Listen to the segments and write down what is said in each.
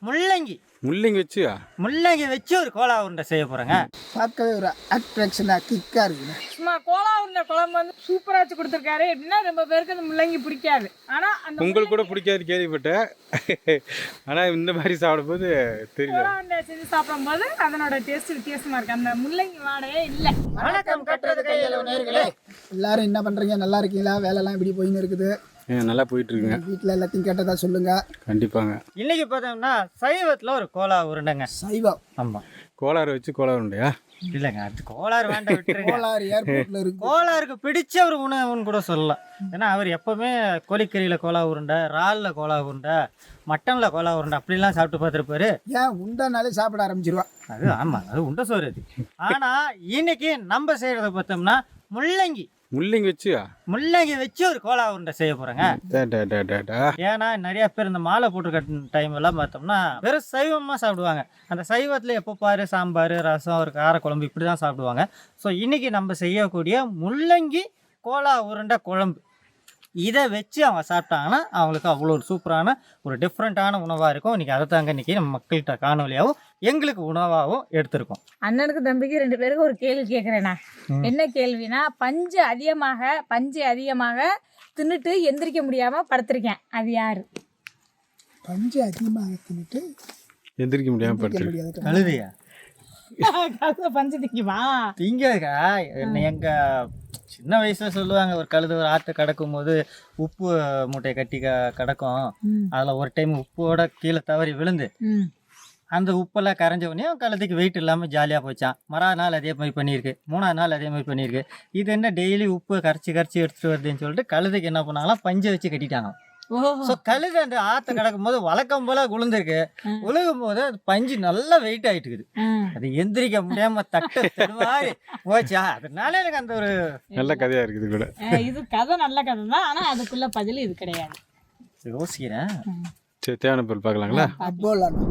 முள்ளங்கி முள்ளங்கி வச்சு ஒரு கோலா உருண்டை செய்ய போகிறேங்க. பார்க்கவே ஒரு அட்ராக்ஷனாக கிக்காக இருக்குங்க. சும்மா கோலா உருண்டை குழம்பு வந்து சூப்பராக வச்சு கொடுத்துருக்காரு. எப்படின்னா ரொம்ப பேருக்கு அந்த முள்ளங்கி பிடிக்காது. ஆனால் அந்த உங்களுக்கு கூட பிடிக்காது கேள்விப்பட்டேன். ஆனால் இந்த மாதிரி சாப்பிடும்போது தெரியல. கோலா உருண்டை செஞ்சு சாப்பிடும்போது அதனோட டேஸ்ட் வித்தியாசமாக இருக்குது. அந்த முள்ளங்கி வாடையே இல்லை. வணக்கம் கட்டுறது கையில் நேயர்களே. எல்லாரும் என்ன பண்ணுறீங்க? நல்லா இருக்கீங்களா? வேலைலாம் இப்படி போயின்னு இருக்குது? நல்லா போயிட்டு இருக்குங்க. வீட்டில் எல்லாத்தையும் கேட்டதா சொல்லுங்க. கண்டிப்பாங்க. இன்னைக்கு பார்த்தோம்னா சைவத்தில் ஒரு கோலா உருண்டைங்க. சைவம். ஆமாம். கோளாறு வச்சு கோளாறு உண்டையா? இல்லைங்க, அது கோளாறு வேண்டாம், விட்டுருங்க. கோளாறு ஏர்போர்ட்ல இருக்கு. கோளாருக்கு பிடிச்ச ஒரு உணவுன்னு கூட சொல்லலாம். ஏன்னா அவர் எப்பவுமே கோழிக்கறியில் கோலா உருண்டை, இறாலில் கோலா உருண்டை, மட்டனில் கோலா உருண்டை அப்படிலாம் சாப்பிட்டு பார்த்துருப்பாரு. ஏன் உண்டானாலே சாப்பிட ஆரம்பிச்சிருவா. அது ஆமாம், அது உண்டை சோறு அது. ஆனால் இன்னைக்கு நம்ம செய்கிறத பார்த்தோம்னா முள்ளங்கி வச்சு ஒரு கோலா உருண்டை செய்ய போகிறேங்க. ஏன்னா நிறைய பேர் இந்த மாலை போட்டுருக்க டைம் எல்லாம் பார்த்தோம்னா வெறும் சைவமாக சாப்பிடுவாங்க. அந்த சைவத்தில் எப்போ பாரு சாம்பார், ரசம், ஒரு காரக்குழம்பு இப்படி தான் சாப்பிடுவாங்க. ஸோ இன்றைக்கி நம்ம செய்யக்கூடிய முள்ளங்கி கோலா உருண்டை குழம்பு, இதை வச்சு அவங்க சாப்பிட்டாங்கன்னா அவங்களுக்கு அவ்வளோ ஒரு சூப்பரான ஒரு டிஃப்ரெண்ட்டான உணவாக இருக்கும். இன்றைக்கி அதை தாங்க இன்றைக்கி நம்ம மக்கள்கிட்ட காணொலியாகவும் எங்களுக்கு உணவாகவும் எடுத்திருக்கோம். அண்ணனுக்கு தம்பிக்கு 2 பேருக்கு ஒரு கேள்வி கேட்குறேண்ணா. என்ன கேள்வினா, பஞ்சு அதிகமாக தின்னுட்டு எந்திரிக்க முடியாமல் படுத்திருக்கேன். அது யாரு? பஞ்சு அதிகமாக தின்னுட்டு எந்திரிக்க முடியாமல் படுத்திருக்கேன். கழுதையா? பஞ்சு திங்குமா? திங்கக்கா. எங்கள் சின்ன வயசில் சொல்லுவாங்க, ஒரு கழுது ஒரு ஆற்று கடக்கும் போது உப்பு மூட்டையை கட்டி கடக்கும். அதில் ஒரு டைம் உப்போட கீழே தவறி விழுந்து அந்த உப்பெல்லாம் கரைஞ்ச உடனே கழுதைக்கு வெயிட் இல்லாமல் ஜாலியாக போச்சான். நாள் அதே மாதிரி பண்ணியிருக்கு, 3ஆவது நாள் அதே மாதிரி பண்ணியிருக்கு. இது என்ன டெய்லி உப்பு கரைச்சி எடுத்துகிட்டு வருதுன்னு சொல்லிட்டு கழுதைக்கு என்ன பண்ணாங்களாம், பஞ்சை வச்சு கட்டிட்டாங்க. ஸோ கழுதை அந்த ஆற்றை கடக்கும் போது வழக்கம் போல விழுந்திருக்கு. விழுகும் போது அது பஞ்சு நல்லா வெயிட் ஆகிட்டு இருக்குது. அது எந்திரிக்க முடியாம தட்டுவாய் போச்சா. அதனால எனக்கு அந்த ஒரு நல்ல கதையா இருக்குது கூட. இது கதை நல்ல கதை தான். ஆனால் அதுக்குள்ள பதில் இது கிடையாது. யோசிக்கிறேன். சரி, தேவையான பொருள் பார்க்கலாங்களா?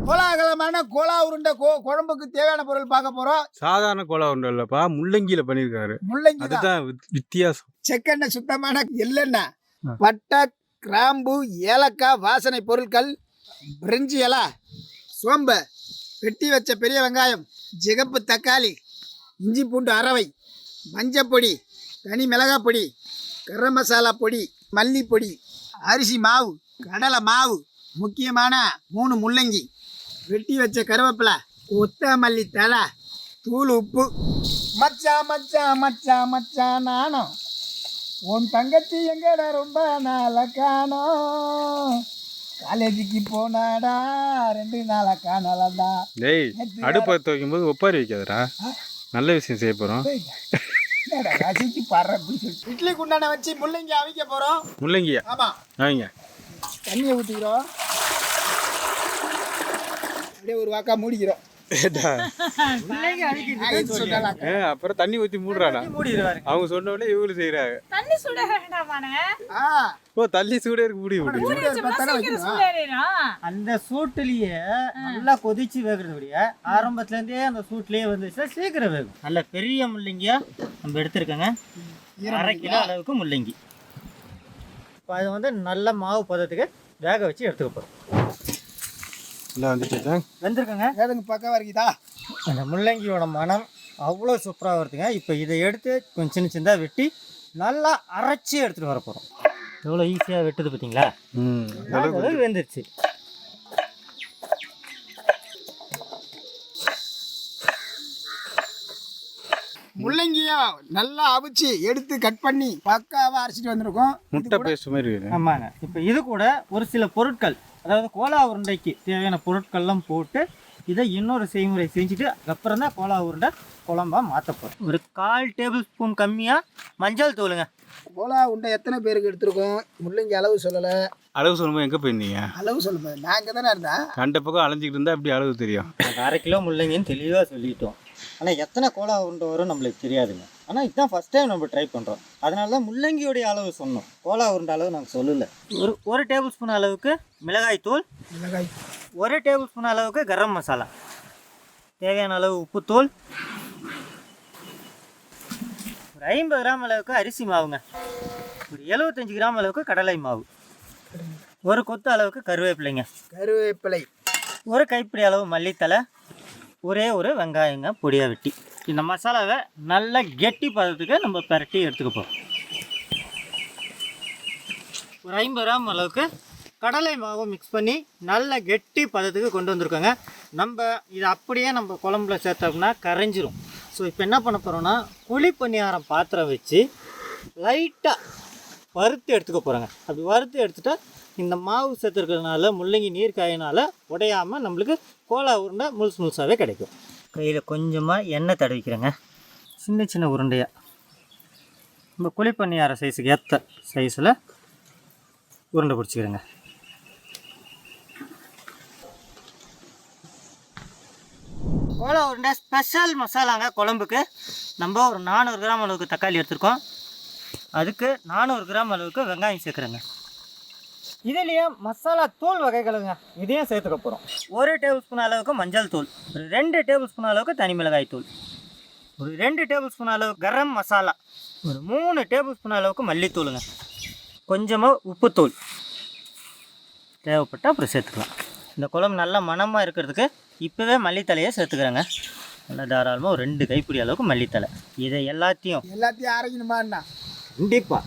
கோலாகலமான கோலா உருண்டை குழம்புக்கு தேவையான பொருள் பார்க்க போறோம். சாதாரண கோலா உருண்டை இல்லப்பா, முள்ளங்கியில பண்ணிருக்காரு. முள்ளங்கி அதுதான் வித்தியாசம். செக்கெண்ணெய், சுத்தமான எள்ளெண்ணெய், பட்டை, கிராம்பு, ஏலக்காய், வாசனை பொருட்கள், பிரெஞ்சு இலை, சோம்பு, வெட்டி வச்ச பெரிய வெங்காயம், சிகப்பு தக்காளி, இஞ்சி பூண்டு அரவை, மஞ்சப்பொடி, தனி மிளகாய் பொடி, கரம் மசாலா பொடி, மல்லிப்பொடி, அரிசி மாவு, கடலை மாவு, முக்கியமான 3 முள்ளங்கி, வெட்டி வச்ச கருவேப்பிலை, கொத்தமல்லி தழை, தூள் உப்பு. மச்சான் மச்சான் மச்சான் மச்சான் நானும் உன் தங்கச்சி எங்கடா ரொம்ப நாளை காணோம், காலேஜுக்கு போனாடா 2 நாளை காணலடா. டேய், அடுப்பை துவைக்கும் போது ஒப்பாரி வைக்காதடா. நல்ல விஷயம் செய்ய போகிறோம். ரசிச்சு பாடுற அப்படின்னு சொல்லி இட்லி குண்டான வச்சு முள்ளங்கி அவிக்க போகிறோம். முள்ளங்கியா? ஆமாம். அவங்க தண்ணியை ஊற்றிக்கிறோம். அப்படியே ஒரு வாக்கா மூடிக்கிறோம். அப்புறம் தண்ணி ஊற்றி மூடுறாடா. அவங்க சொன்ன உடனே இவங்களும் செய்யறாங்க. தண்ணி சுட வேண்டாமானே? ஓ, தள்ளி சூடே இருக்கு, மூடி அந்த சூட்டுலயே நல்லா கொதிச்சு வேகிறதுடைய ஆரம்பத்துல இருந்தே அந்த சூட்லயே வந்துச்சுன்னா சீக்கிரம் வேகும். நல்ல பெரிய முள்ளங்கியா நம்ம எடுத்துருக்கோங்க. 1/2 கிலோ அளவுக்கு முள்ளங்கி. இப்போ அது வந்து நல்ல மாவு பதத்துக்கு வேக வச்சு எடுத்துக்க போகிறோம். வெந்திருக்குங்க. வேதங்க பக்கம் வரைக்குதா? அந்த முள்ளங்கியோட மனம் அவ்வளோ சூப்பராக வருதுங்க. இப்போ இதை எடுத்து கொஞ்சம் சின்ன சின்னதாக வெட்டி நல்லா அரைச்சி எடுத்துகிட்டு வர போகிறோம். எவ்வளோ ஈஸியாக வெட்டுது பார்த்தீங்களா? அளவுக்கு வெந்துருச்சு. முள்ளங்கியா நல்லா அவிச்சு எடுத்து கட் பண்ணி பக்காவா அரைச்சிட்டு வந்திருக்கோம். முட்டை பேஸ்ட் மாதிரி இருக்கு. ஆமாங்க. இப்போ இது கூட ஒரு சில பொருட்கள், அதாவது கோலா உருண்டைக்கு தேவையான பொருட்கள்லாம் போட்டு இதை இன்னொரு செய்முறை செஞ்சுட்டு அதுக்கப்புறம் தான் கோலா உருண்டை குழம்பா மாற்ற போகிறோம். ஒரு 1/4 டேபிள் ஸ்பூன் கம்மியாக மஞ்சள் தூளுங்க. கோலா உருண்டை எத்தனை பேருக்கு எடுத்துருக்கோம்? முள்ளங்கி அளவு சொல்லலை. அளவு சொல்லும்போது எங்கே போயிருந்தீங்க? அளவு சொல்லும்போது நான் இங்கே தானே இருந்தேன். கண்ட பக்கம் அலைஞ்சிக்கிட்டு இருந்தால் அப்படி அளவு தெரியும். 1/2 கிலோ முள்ளங்கின்னு தெளிவாக சொல்லிட்டோம். ஆனால் எத்தனை கோலா உருண்டை வரும் நம்மளுக்கு தெரியாதுங்க. ஆனால் இதுதான் ஃபஸ்ட் டைம் நம்ம ட்ரை பண்ணுறோம். அதனால தான் முள்ளங்கியோடைய அளவு சொன்னோம், கோலா உருண்டை அளவு நாங்கள் சொல்லலை. ஒரு டேபிள் ஸ்பூன் அளவுக்கு மிளகாய் தூள், 1 டேபிள் ஸ்பூன் அளவுக்கு கரம் மசாலா, தேவையான அளவு உப்புத்தூள், ஒரு 50 கிராம் அளவுக்கு அரிசி மாவுங்க, ஒரு 75 கிராம் அளவுக்கு கடலை மாவு, 1 கொத்து அளவுக்கு கருவேப்பிலைங்க. கருவேப்பிலை ஒரு கைப்பிடி அளவு மல்லித்தலை, ஒரே ஒரு வெங்காயங்க பொடியாக வெட்டி. இந்த மசாலாவை நல்லா கெட்டி பதத்துக்கு நம்ம பிரட்டி எடுத்துக்க போகிறோம். ஒரு 50 கிராம் அளவுக்கு கடலை மாவு மிக்ஸ் பண்ணி நல்ல கெட்டி பதத்துக்கு கொண்டு வந்திருக்கோங்க. நம்ம இதை அப்படியே நம்ம குழம்புல சேர்த்தோம்னா கரைஞ்சிரும். ஸோ இப்போ என்ன பண்ண போகிறோன்னா குழி பணியாரம் பாத்திரம் வச்சு லைட்டாக வறுத்து எடுத்துக்க போகிறோங்க. அப்படி வறுத்து எடுத்துட்டா இந்த மாவு சேர்த்துருக்கிறதுனால முள்ளங்கி நீர் காயினால் உடையாமல் நம்மளுக்கு கோலா உருண்டை முழுசாகவே கிடைக்கும். கையில் கொஞ்சமாக எண்ணெய் தடவிக்கிறேங்க. சின்ன சின்ன உருண்டையாக நம்ம குழி பணியார சைஸுக்கு ஏற்ற சைஸில் உருண்டை பிடிச்சிக்கிறேங்க. கோலா உருண்டை ஸ்பெஷல் மசாலாங்க. குழம்புக்கு நம்ம ஒரு 400 கிராம் அளவுக்கு தக்காளி எடுத்துருக்கோம். அதுக்கு 400 கிராம் அளவுக்கு வெங்காயம் சேர்க்குறேங்க. இதுலேயே மசாலா தூள் வகைகளுங்க, இதையும் சேர்த்துக்க போகிறோம். 1 டேபிள் ஸ்பூன் அளவுக்கு மஞ்சள் தூள், ஒரு 2 டேபிள் ஸ்பூன் அளவுக்கு தனி மிளகாய் தூள், ஒரு 2 டேபிள் ஸ்பூன் அளவுக்கு கரம் மசாலா, ஒரு 3 டேபிள் ஸ்பூன் அளவுக்கு மல்லித்தூளுங்க, கொஞ்சமாக உப்புத்தூள் தேவைப்பட்டால் அப்புறம் சேர்த்துக்கலாம். இந்த குழம்பு நல்லா மணமாக இருக்கிறதுக்கு இப்போவே மல்லித்தலையை சேர்த்துக்கிறேங்க. நல்லா தாராளமாக ஒரு 2 கைப்பிடி அளவுக்கு மல்லித்தலை. இதை எல்லாத்தையும் அரைக்கணுமாண்ணா? கண்டிப்பாக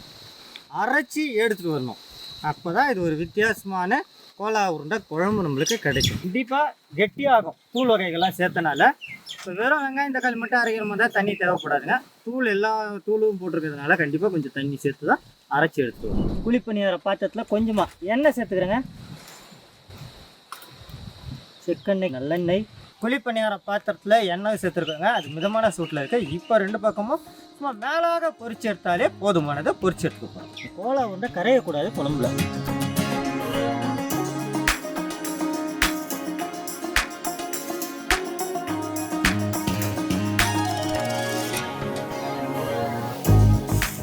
அரைச்சி எடுத்துகிட்டு வரணும். அப்போ தான் இது ஒரு வித்தியாசமான கோலா உருண்டை குழம்பு நம்மளுக்கு கிடைக்கும். கண்டிப்பாக கெட்டியாகும் தூள் வகைகள்லாம் சேர்த்தனால. இப்போ வெறும் வெங்காயம் தக்காளி மட்டும் அரைக்கிற மாதிரி தான் தண்ணி தேவைப்படாதுங்க. தூள் எல்லா தூளும் போட்டிருக்கிறதுனால கண்டிப்பாக கொஞ்சம் தண்ணி சேர்த்து தான் அரைச்சி எடுத்துட்டு வரணும். குழிப்பணியார பாத்திரத்தில் கொஞ்சமாக எண்ணெய் சேர்த்துக்கிறேங்க. செக்கெண்ணெய், நல்லெண்ணெய். குழிப்பணியார பாத்திரத்தில் எண்ணெய் சேர்த்துருக்கோங்க. அது மிதமான சூட்டில் இருக்குது. இப்போ 2 பக்கமும் சும்மா மேலாக பொரிச்சு எடுத்தாலே போதுமானதை பொரிச்சு எடுத்துக்கோங்க. கோலா உருண்டை கரையக்கூடாது குழம்புல.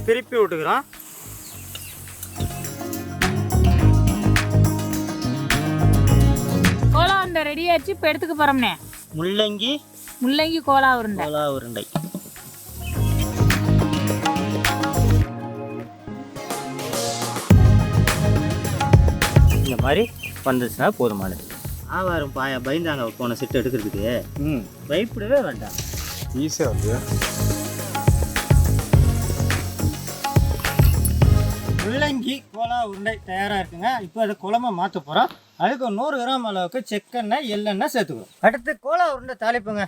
திருப்பி விட்டுக்கிறோம். கோலா உருண்டை ரெடி ஆயிடுச்சு. இப்போ எடுத்துக்க போகிறோம்னே முள்ளங்கி கோலா உருண்டை. கோலா உருண்டை இந்த மாதிரி வந்துச்சுன்னா போதுமானது. ஆவாரம் பாயா பயந்தாங்க போன செட்டு எடுக்கிறதுக்கு. பயப்படவே வேண்டாம், ஈஸியாக வருது. முள்ளங்கி கோலா உருண்டை தயாராக இருக்குங்க. இப்போ அதை குழம்பை மாற்ற போகிறோம். அதுக்கு 100 கிராம் அளவுக்கு செக்கெண்ணெய், எள்ளெண்ணெய் சேர்த்துக்கிறோம். அடுத்து கோலா உருண்டை தாளிப்புங்க.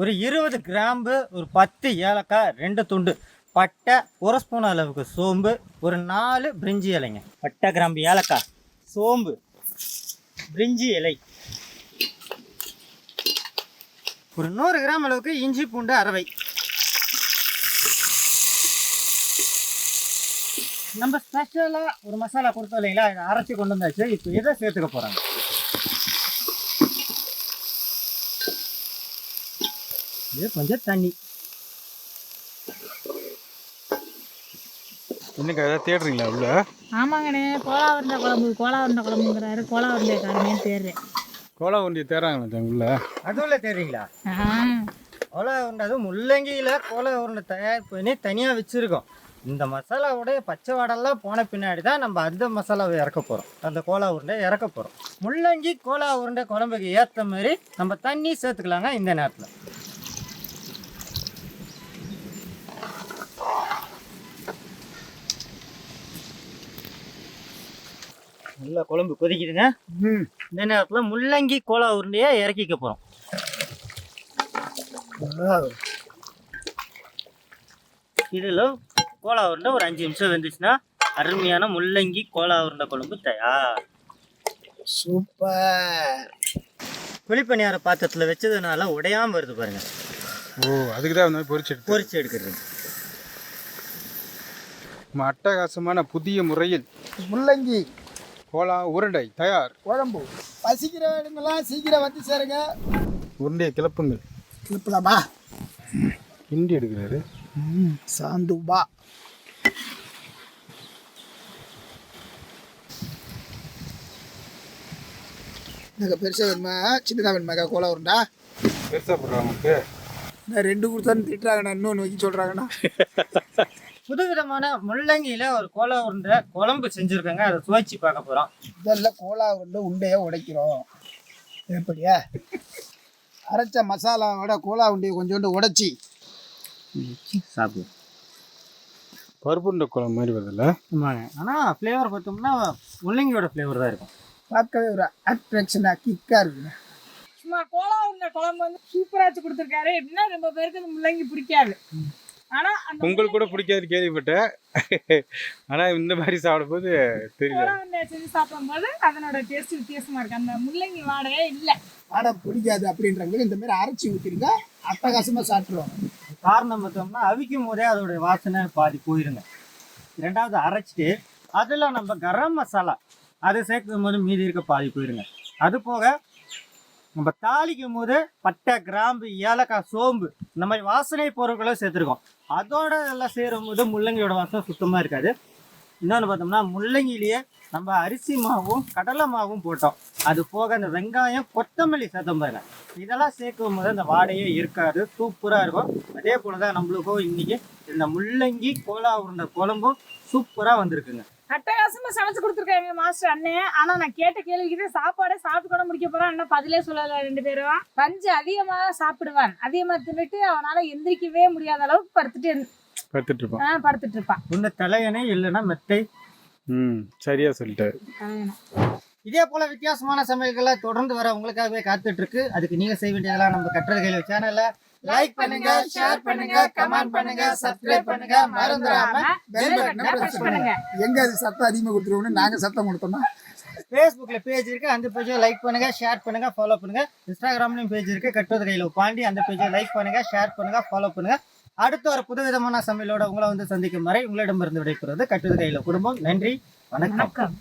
ஒரு 20 கிராம்பு, ஒரு 10 ஏலக்காய், 2 துண்டு பட்டை, 1 ஸ்பூன் அளவுக்கு சோம்பு, ஒரு 4 பிரிஞ்சி இலைங்க. பட்டை, கிராம்பு, ஏலக்காய், சோம்பு, பிரிஞ்சி இலை, ஒரு 100 கிராம் அளவுக்கு இஞ்சி பூண்டு அரவை. நம்ம ஸ்பெஷலாக ஒரு மசாலா கொடுத்தோம் இல்லைங்களா, இதை அரைச்சி கொண்டு வந்தாச்சு. இப்போ இதை சேர்த்துக்க போகிறாங்க. இது கொஞ்சம் தண்ணி. இன்னைக்கு ஏதாவது தேடுறீங்களா உள்ள? ஆமாங்கண்ணே, கோலா உருண்டை குழம்புங்கிறாரு. கோலா உருண்டை காரமே தேடுறேன். கோலா உருண்டை தேடுறாங்களா உள்ள? அதுவும் தெரியுங்களா? கோலா உருண்டை அதுவும் முள்ளங்கியில் கோலா உருண்டை தயார் பண்ணி தனியாக வச்சுருக்கோம். இந்த மசாலாவுடைய பச்சை வாடெல்லாம் போன பின்னாடி தான் நம்ம அந்த மசாலாவை இறக்க போகிறோம். அந்த கோலா உருண்டை இறக்க போகிறோம். முள்ளங்கி கோலா உருண்டை குழம்புக்கு ஏற்ற மாதிரி நம்ம தண்ணி சேர்த்துக்கலாங்க. இந்த நேரத்தில் நல்லா குழம்பு கொதிக்குதுங்க. இந்த நேரத்தில் முள்ளங்கி கோலா உருண்டையை இறக்கிக்க போகிறோம். இதில் கோலா உருண்டை ஒரு 5 நிமிஷம் வெந்துச்சுன்னா அருமையான முள்ளங்கி கோலா உருண்டை குழம்பு தயார். சூப்பர். குழிப்பணியார பாத்திரத்தில் வச்சதுனால உடையாமல் வருது பாருங்க. ஓ, அதுக்கு தான் வந்து பொரிச்சு எடுக்கிறது. அட்டகாசமான புதிய முறையில் முள்ளங்கி கோலா உருண்டை தயார். குழம்பு. பசிக்கிற இடங்கள்லாம் சீக்கிரம் வந்து சேருங்க. உருண்டையை கிளப்புங்கள். கிளப்பலாமா? கிண்டி எடுக்கிறாரு. சாந்துபா. எனக்கு பெருசாக வேணுமா சின்னதாக வேணுமாக்கா கோலா உருண்டா? பெருசாக போடுறாங்க. நான் 2 கொடுத்தான்னு திட்டுறாங்கண்ணா, இன்னொன்று வைக்க சொல்கிறாங்கண்ணா. புதுவிதமான முள்ளங்கியில் ஒரு கோலா உருண்டை குழம்பு செஞ்சுருக்கேங்க. அதை சுவைச்சு பார்க்க போகிறோம். இதெல்லாம் கோலா உருண்டை உண்டையாக உடைக்கிறோம். எப்படியா அரைச்ச மசாலாவோட கோலா உண்டியை கொஞ்சோண்டு உடைச்சி சாப்பிடுவோம். பருப்புண்ட குழம்பு மாதிரி வருதுல்ல. ஆமாங்க. ஆனால் ஃப்ளேவர் பார்த்தோம்னா முள்ளங்கியோட ஃப்ளேவர் தான் இருக்கும். பார்க்கவே ஒரு அட்ராக்ஷனாக கிக்காக இருக்குங்க. சும்மா கோலா உருண்டை குழம்பு வந்து சூப்பரா வச்சு கொடுத்துருக்காரு. எப்படின்னா ரொம்ப பேருக்கு அந்த முள்ளங்கி பிடிக்காது. ஆனா அந்த உங்களுக்கு கூட பிடிக்காது கேள்விப்பட்டேன். ஆனால் இந்த மாதிரி சாப்பிடும்போது தெரியல. கோலா உருண்டை செஞ்சு சாப்பிடும்போது அதனோட டேஸ்ட் வித்தியாசமா இருக்கு. அந்த முள்ளங்கி வாடையே இல்லை. ஆடம் பிடிக்காது அப்படின்றவங்களுக்கு இந்த மாதிரி அரைச்சி ஊற்றிருங்க, அட்டகாசமாக சாப்பிட்ருவாங்க. காரணம் பார்த்தோம்னா அவிக்கும் போதே அதோடைய வாசனை பாதி போயிருங்க. ரெண்டாவது அரைச்சிட்டு அதில் நம்ம கரம் மசாலா அதை சேர்க்கும் போது மீதி இருக்க பாதி போயிருங்க. அது போக நம்ம தாளிக்கும் போது பட்டை, கிராம்பு, ஏலக்காய், சோம்பு இந்த மாதிரி வாசனை பொருட்களும் சேர்த்துருக்கோம். அதோட எல்லாம் சேரும் போது முள்ளங்கியோட வாசனை சுத்தமாக இருக்காது. இன்னொன்று பார்த்தோம்னா முள்ளங்கிலேயே நம்ம அரிசி மாவும் கடலை மாவும் போட்டோம். அது போக அந்த வெங்காயம், கொத்தமல்லி சேர்த்தோம் பாருங்க. இதெல்லாம் சேர்க்கும் போது அந்த வாடையே இருக்காது, சூப்பராக இருக்கும். அதே போல தான் நம்மளுக்கும் இன்னைக்கு இந்த முள்ளங்கி கோலா உருண்டை குழம்பும் சூப்பராக வந்திருக்குங்க. அட்டகாசமா சமைச்சு கொடுத்துருக்காங்க மாஸ்டர் அண்ணன். ஆனா நான் கேட்ட கேள்விக்கு சாப்பாடே சாப்பிட்டு கூட முடிக்க போறான். இன்னும் பதிலே சொல்லல. 2 பேரும் பஞ்சு அதிகமாக சாப்பிடுவான். அதிகமாக தின்னுட்டு அவனால எந்திரிக்கவே முடியாத அளவுக்கு படுத்துட்டு இருப்பான். படுத்துட்டு இருப்பான். ஒன்று தலையணை இல்லைன்னா மெத்தை. சரியா சொல்லிட்டாரு. இதே போல வித்தியாசமான சமையல்களை தொடர்ந்து வர உங்களுக்காகவே காத்துட்டு இருக்கு. அதுக்கு நீங்க செய்ய வேண்டியதெல்லாம் நம்ம கட்டுறது கையில் சேனல்ல லைக் பண்ணுங்க, ஷேர் பண்ணுங்க, கமெண்ட் பண்ணுங்க, சப்ஸ்கிரைப் பண்ணுங்க, மறந்துடாம பெல் பட்டனை பிரஸ் பண்ணுங்க. எங்க அது சத்தம் அதிகமாக கொடுத்துருவோம்னு நாங்கள் சத்தம் கொடுத்தோம்னா ஃபேஸ்புக்கில் பேஜ் இருக்கு, அந்த பேஜை லைக் பண்ணுங்க, ஷேர் பண்ணுங்க, ஃபாலோ பண்ணுங்க. இன்ஸ்டாகிராம்லயும் பேஜ் இருக்கு, கட்டுறது கையில் பாண்டி, அந்த பேஜை லைக் பண்ணுங்க, ஷேர் பண்ணுங்க, ஃபாலோ பண்ணுங்க. அடுத்த ஒரு புதுவிதமான சமையலோட உங்களை வந்து சந்திக்கும் வரை உங்களிடமிருந்து விடைபெறுவது கட்டுறது கையில் குடும்பம். நன்றி, வணக்கம்.